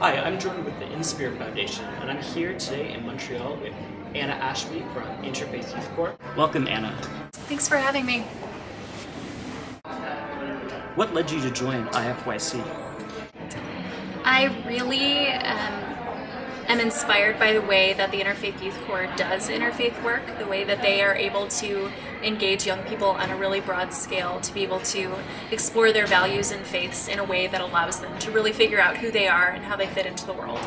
Hi, I'm Jordan with the Inspirit Foundation, and I'm here today in Montreal with Ana Ashby from Interfaith Youth Corps. Welcome, Ana. Thanks for having me. What led you to join IFYC? I really am inspired by the way that the Interfaith Youth Corps does interfaith work, the way that they are able to engage young people on a really broad scale, to be able to explore their values and faiths in a way that allows them to really figure out who they are and how they fit into the world.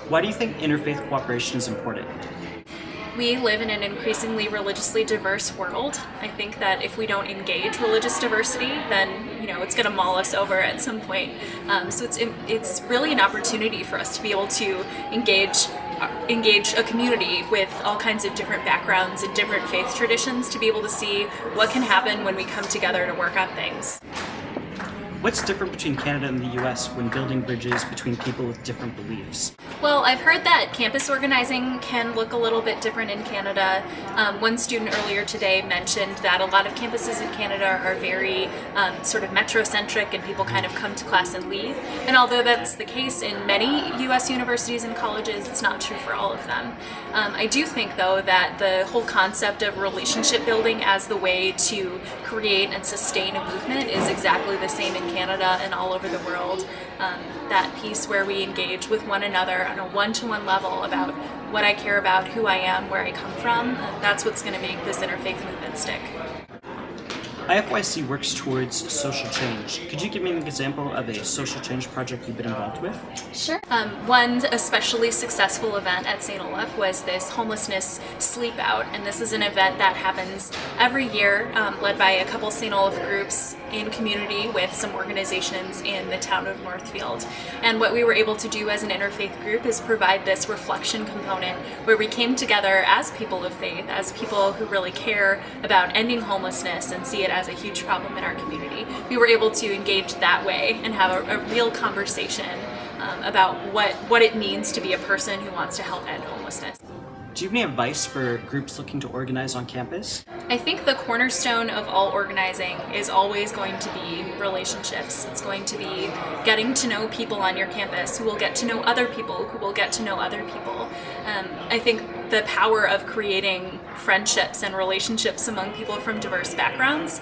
Why do you think interfaith cooperation is important? We live in an increasingly religiously diverse world. I think that if we don't engage religious diversity, then it's going to maul us over at some point. So it's really an opportunity for us to be able to engage a community with all kinds of different backgrounds and different faith traditions to be able to see what can happen when we come together to work on things. What's different between Canada and the US when building bridges between people with different beliefs? Well, I've heard that campus organizing can look a little bit different in Canada. One student earlier today mentioned that a lot of campuses in Canada are very sort of metrocentric and people kind of come to class and leave. And although that's the case in many US universities and colleges, it's not true for all of them. I do think, though, that the whole concept of relationship building as the way to create and sustain a movement is exactly the same in Canada and all over the world. That piece where we engage with one another on a one-to-one level about what I care about, who I am, where I come from, that's what's going to make this interfaith movement stick. IFYC works towards social change. Could you give me an example of a social change project you've been involved with? Sure. One especially successful event at St. Olaf was this homelessness sleep out, and this is an event that happens every year, led by a couple St. Olaf groups in community with some organizations in the town of Northfield. And what we were able to do as an interfaith group is provide this reflection component where we came together as people of faith, as people who really care about ending homelessness and see it as a huge problem in our community. We were able to engage that way and have a real conversation about what it means to be a person who wants to help end homelessness. Do you have any advice for groups looking to organize on campus? I think the cornerstone of all organizing is always going to be relationships. It's going to be getting to know people on your campus who will get to know other people who will get to know other people. I think the power of creating friendships and relationships among people from diverse backgrounds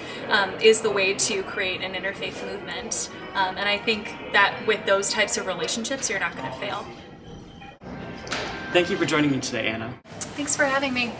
is the way to create an interfaith movement. And I think that with those types of relationships, you're not going to fail. Thank you for joining me today, Ana. Thanks for having me.